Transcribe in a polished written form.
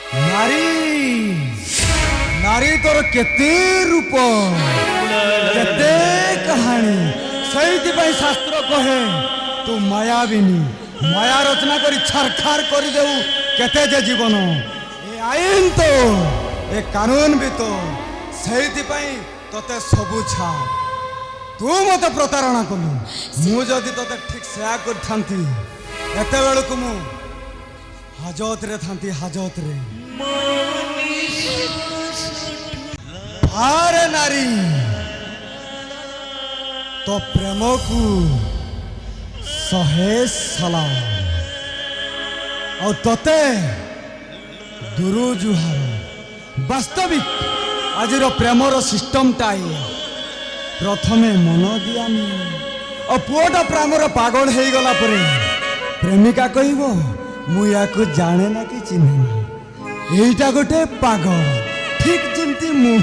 নারী নারী তোর কেতে রূপ কেতে কাহানী সেইপাই শাস্ত্র কহে তু মায়াবিনী মায়া রচনা করে ছারখার করে দেউ কেতে যে জীবন এ আইন তো এ কানুন বি তো সেইপাই তোতে সবু ছাড় তু মতে প্রতারণা কলু মু যদি তোতে ঠিক সেয়া করথান্তি এতেবেলকু মু হাজতরে থান্তি হাজতরে আরে নারী তো প্রেমকু শহে সালাম আর তোতে দুরু জুহার বাস্তবিক আজির প্রেমর সিস্টমটা প্রথমে মন দিয়ানি ও পুଅটা প্রেমর পাগল হয়ে গলা পরে প্রেমিকা কইব মু ইয়াকু জানে না কি চিহ্নে না এইটা গোটে পাগল ঠিক যেমতি মু